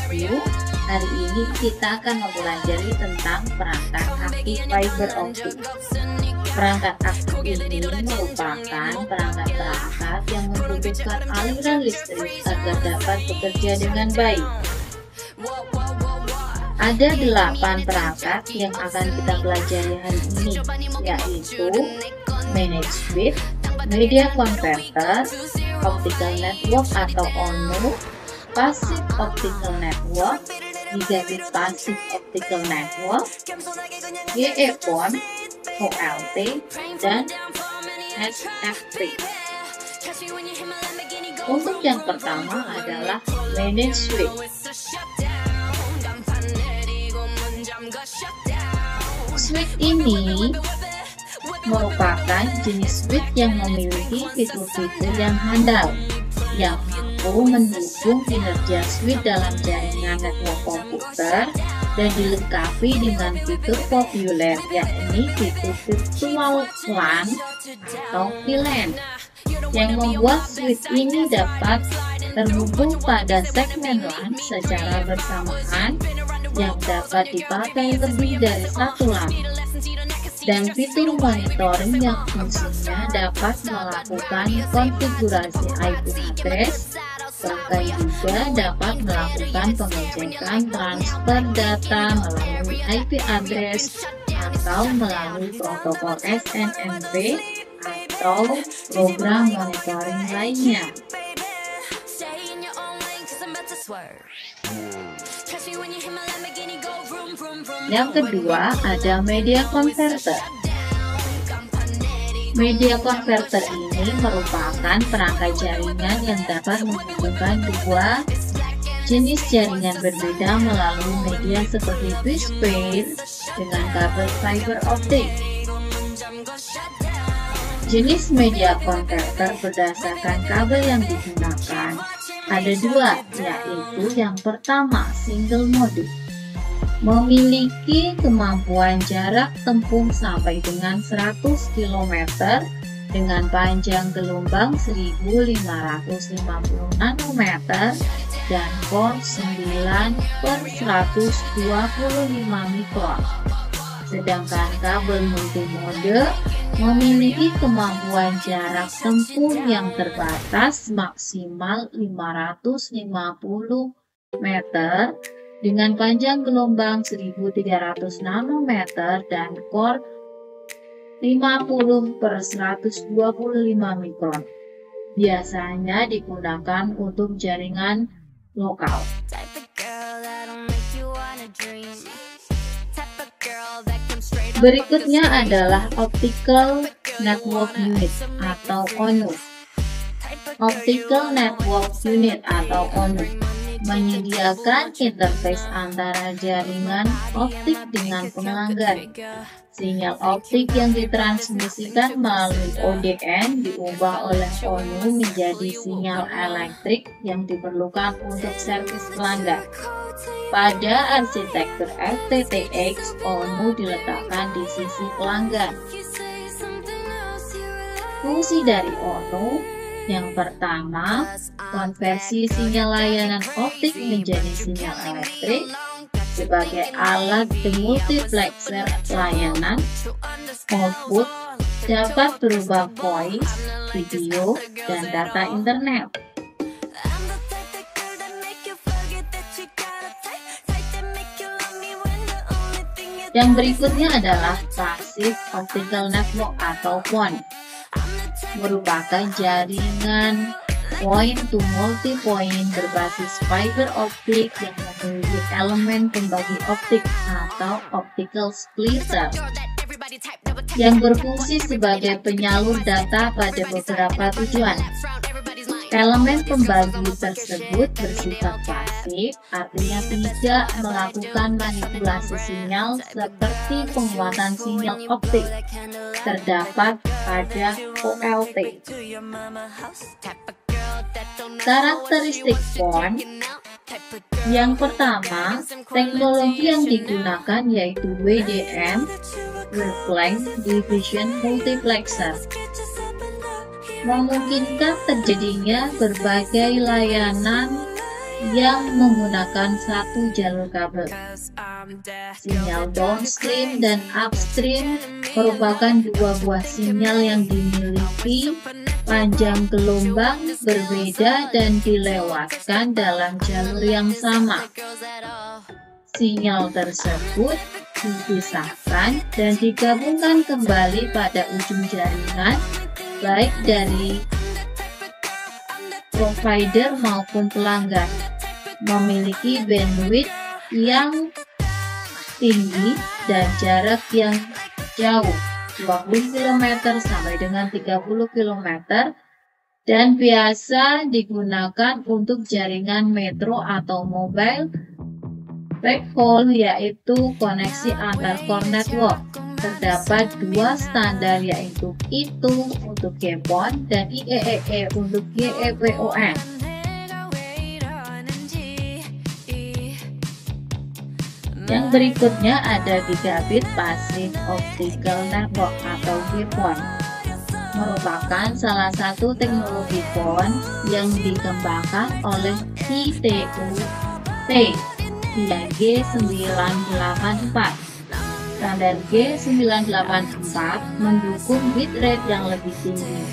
Review. Hari ini kita akan mempelajari tentang perangkat aktif fiber optik. Perangkat aktif ini merupakan perangkat-perangkat yang membutuhkan aliran listrik agar dapat bekerja dengan baik. Ada 8 perangkat yang akan kita pelajari hari ini, yaitu Managed Switch, Media Converter, Optical Network atau ONO, Passive Optical Network, Gigabit Passive Optical Network, GE-PON, OLT, dan SFP. Untuk yang pertama adalah Managed Switch. Switch ini merupakan jenis switch yang memiliki fitur-fitur yang handal yang mampu mendukung kinerja switch dalam jaringan network komputer dan dilengkapi dengan fitur populer, yakni fitur virtual LAN atau VLAN yang membuat switch ini dapat terhubung pada segmen LAN secara bersamaan yang dapat dipakai lebih dari satu LAN, dan fitur monitoring yang fungsinya dapat melakukan konfigurasi IP address, bahkan juga dapat melakukan pengecekan transfer data melalui IP address atau melalui protokol SNMP atau program monitoring lainnya. Yang kedua ada Media Converter. Media Converter ini merupakan perangkat jaringan yang dapat menghubungkan dua jenis jaringan berbeda melalui media seperti switchpair dengan kabel fiber optik. Jenis media converter berdasarkan kabel yang digunakan ada dua, yaitu yang pertama single mode, memiliki kemampuan jarak tempuh sampai dengan 100 km dengan panjang gelombang 1550 nanometer dan core 9/125 mikron. Sedangkan kabel multimode memiliki kemampuan jarak tempuh yang terbatas maksimal 550 meter dengan panjang gelombang 1300 nanometer dan core 50/125 mikron. Biasanya digunakan untuk jaringan lokal. Berikutnya adalah Optical Network Unit atau ONU. Optical Network Unit atau ONU menyediakan interface antara jaringan optik dengan pelanggan. Sinyal optik yang ditransmisikan melalui ODN diubah oleh ONU menjadi sinyal elektrik yang diperlukan untuk servis pelanggan. Pada arsitektur FTTX, ONU diletakkan di sisi pelanggan. Fungsi dari ONU yang pertama, konversi sinyal layanan optik menjadi sinyal elektrik sebagai alat demultiplexer layanan. Output dapat berupa voice, video, dan data internet. Yang berikutnya adalah Passive Optical Network atau PON, merupakan jaringan point-to-multipoint berbasis fiber optik yang memiliki elemen pembagi optik atau optical splitter yang berfungsi sebagai penyalur data pada beberapa tujuan. Elemen pembagi tersebut bersifat pasif, artinya tidak melakukan manipulasi sinyal seperti penguatan sinyal optik terdapat pada OLT. Karakteristik PON. Yang pertama, teknologi yang digunakan yaitu WDM, Wavelength Division Multiplexer, memungkinkan terjadinya berbagai layanan yang menggunakan satu jalur kabel. Sinyal downstream dan upstream merupakan dua buah sinyal yang dimiliki panjang gelombang berbeda dan dilewatkan dalam jalur yang sama. Sinyal tersebut dipisahkan dan digabungkan kembali pada ujung jaringan, baik dari provider maupun pelanggan, memiliki bandwidth yang tinggi dan jarak yang jauh 20 km sampai dengan 30 km dan biasa digunakan untuk jaringan metro atau mobile backhaul, yaitu koneksi antar core network. Terdapat dua standar, yaitu ITU untuk GPON dan IEEE untuk GEPON. Yang berikutnya ada Gigabit Passive Optical Network atau GPON. Merupakan salah satu teknologi PON yang dikembangkan oleh ITU-T via G984. Standar G984 mendukung bitrate yang lebih tinggi,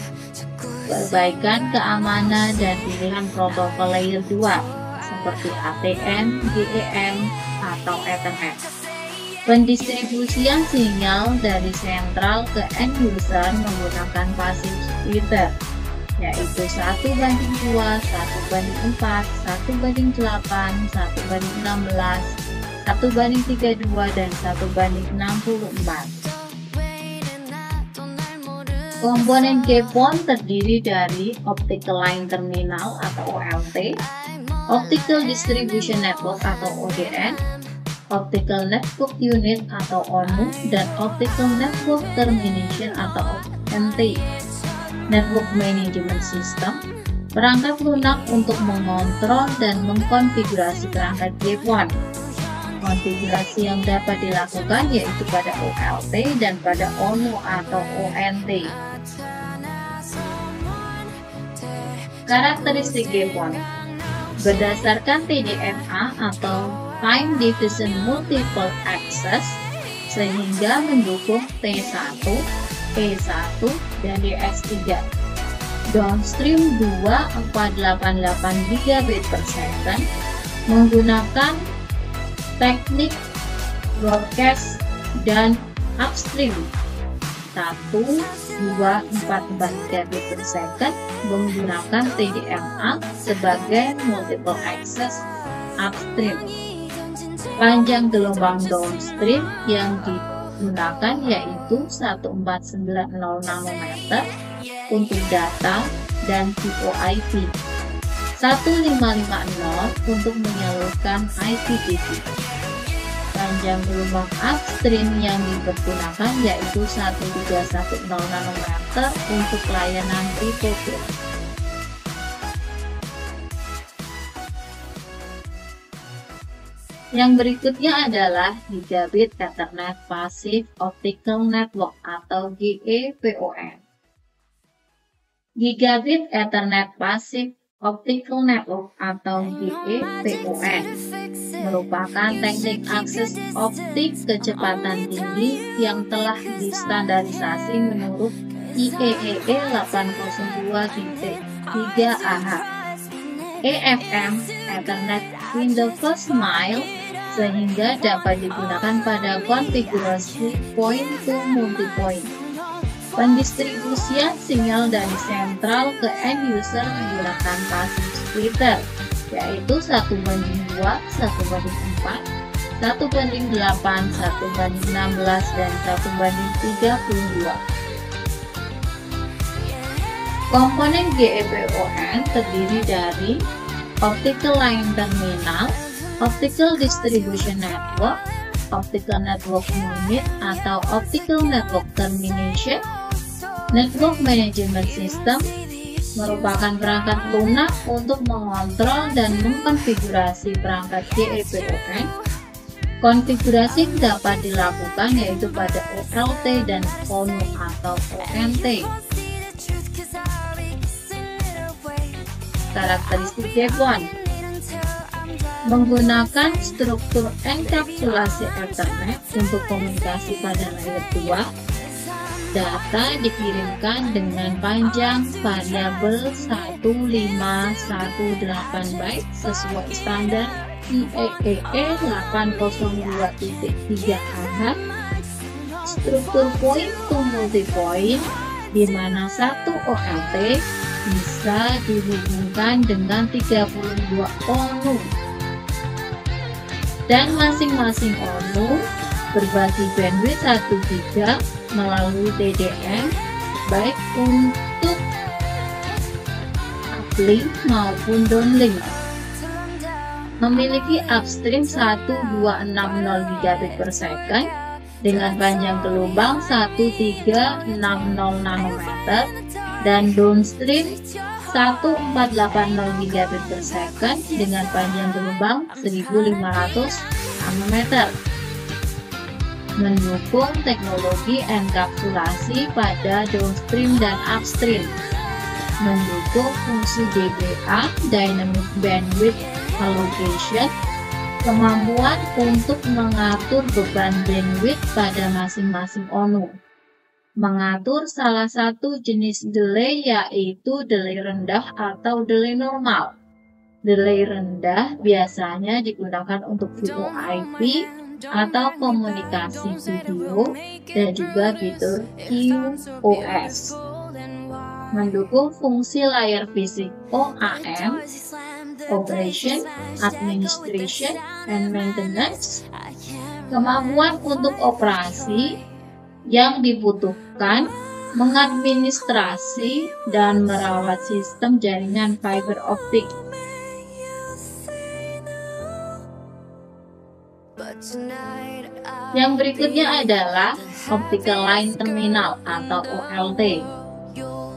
perbaikan keamanan dan pilihan protokol layer 2 seperti ATM, GEM, atau Ethernet. Pendistribusian sinyal dari sentral ke end user menggunakan passive splitter, yaitu 1:2, 1:4, 1:8, 1:16, 1:32, dan 1:64. Komponen GPON terdiri dari Optical Line Terminal atau OLT, Optical Distribution Network atau ODN, Optical Network Unit atau ONU, dan Optical Network Termination atau ONT. Network Management System, perangkat lunak untuk mengontrol dan mengkonfigurasi perangkat GPON. Konfigurasi yang dapat dilakukan yaitu pada OLT dan pada ONU atau ONT. Karakteristik GPON berdasarkan TDMA atau Time Division Multiple Access, sehingga mendukung T1, E1, dan DS3. Downstream 2488 gigabit per second menggunakan teknik broadcast, dan upstream 1244 gigabit per second menggunakan TDMA sebagai multiple access upstream. Panjang gelombang downstream yang digunakan yaitu 1490 nanometer untuk data dan VoIP, 1550 untuk menyalurkan IPTV. Panjang gelombang upstream yang dipergunakan yaitu 1310 nanometer untuk layanan P2P. Yang berikutnya adalah Gigabit Ethernet Passive Optical Network atau GEPON. Gigabit Ethernet Passive Optical Network atau GEPON merupakan teknik akses optik kecepatan tinggi yang telah distandarisasi menurut IEEE 802.3AH. EFM Ethernet Window First Mile, sehingga dapat digunakan pada konfigurasi point-to-multipoint. Pendistribusian sinyal dari sentral ke end user menggunakan passive splitter, yaitu 1:2, 1:4, 1:8, 1:16, dan 1:32. Komponen GEPON terdiri dari Optical Line Terminal, Optical Distribution Network, Optical Network Unit atau Optical Network Termination, Network Management System, merupakan perangkat lunak untuk mengontrol dan mengkonfigurasi perangkat GEPON. Konfigurasi dapat dilakukan yaitu pada OLT dan ONU atau ONT. Karakteristik GPON Menggunakan struktur enkapsulasi Ethernet untuk komunikasi pada layer 2, data dikirimkan dengan panjang variabel 1518 byte sesuai standar IEEE 802.3ah. Struktur point to multipoint, di mana satu OLT bisa dihubungkan dengan 32 ONU, dan masing-masing ONU berbagi bandwidth 1 GB melalui TDM, baik untuk uplink maupun downlink. Memiliki upstream 1260 Gb per second dengan panjang gelombang 1360 nanometer dan downstream 1480 Gb per second dengan panjang gelombang 1500 nanometer. Mendukung teknologi enkapsulasi pada downstream dan upstream. Mendukung fungsi DBA (Dynamic Bandwidth Allocation), kemampuan untuk mengatur beban bandwidth pada masing-masing ONU. Mengatur salah satu jenis delay, yaitu delay rendah atau delay normal. Delay rendah biasanya digunakan untuk VoIP atau komunikasi video dan juga fitur QoS. Mendukung fungsi layar fisik OAM, Operation, Administration, and Maintenance. Kemampuan untuk operasi yang dibutuhkan mengadministrasi dan merawat sistem jaringan fiber optik. Yang berikutnya adalah Optical Line Terminal atau OLT.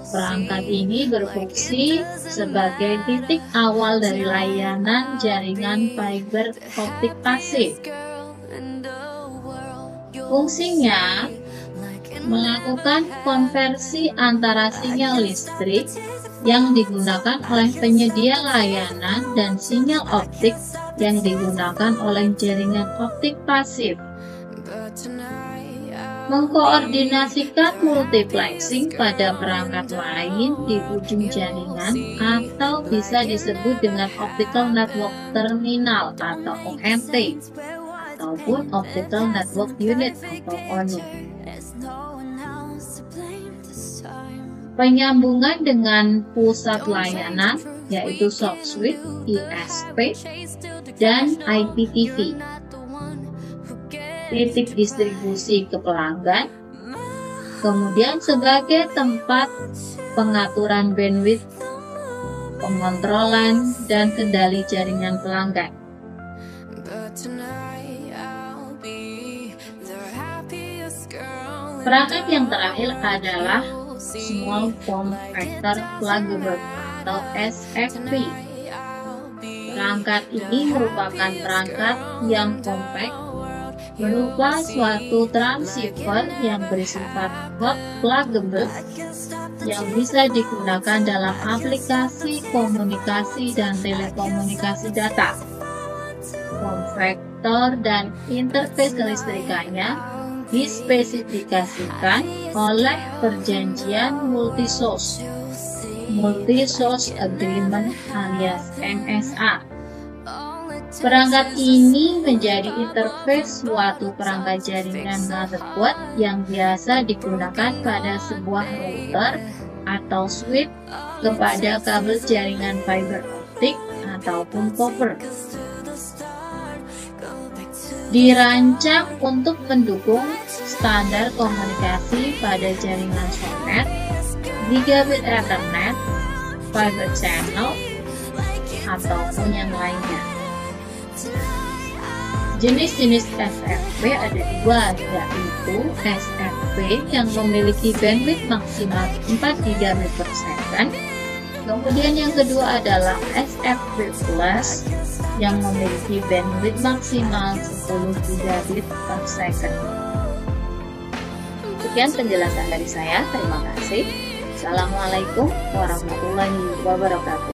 Perangkat ini berfungsi sebagai titik awal dari layanan jaringan fiber optik pasif. Fungsinya melakukan konversi antara sinyal listrik yang digunakan oleh penyedia layanan dan sinyal optik yang digunakan oleh jaringan optik pasif. Mengkoordinasikan multiplexing pada perangkat lain di ujung jaringan atau bisa disebut dengan Optical Network Terminal atau ONT ataupun Optical Network Unit atau ONU. Penyambungan dengan pusat layanan yaitu soft switch, ISP, dan IPTV. Titik distribusi ke pelanggan, kemudian sebagai tempat pengaturan bandwidth, pengontrolan, dan kendali jaringan pelanggan. Perangkat yang terakhir adalah Small Form Factor Pluggable atau SFP. Perangkat ini merupakan perangkat yang kompak, berupa suatu transceiver yang bersifat hot pluggable yang bisa digunakan dalam aplikasi komunikasi dan telekomunikasi data. Form factor dan interface kelistrikannya dispesifikasikan oleh perjanjian multi-source agreement alias MSA. Perangkat ini menjadi interface suatu perangkat jaringan motherboard yang biasa digunakan pada sebuah router atau switch kepada kabel jaringan fiber optik ataupun copper. Dirancang untuk mendukung standar komunikasi pada jaringan SONET, Gigabit Ethernet, Fiber Channel, ataupun yang lainnya. Jenis-jenis SFP ada dua, yaitu SFP yang memiliki bandwidth maksimal 4 GB per second. Kemudian yang kedua adalah SFP Plus yang memiliki bandwidth maksimal 10 GB per second. Sekian penjelasan dari saya, terima kasih. Assalamualaikum warahmatullahi wabarakatuh.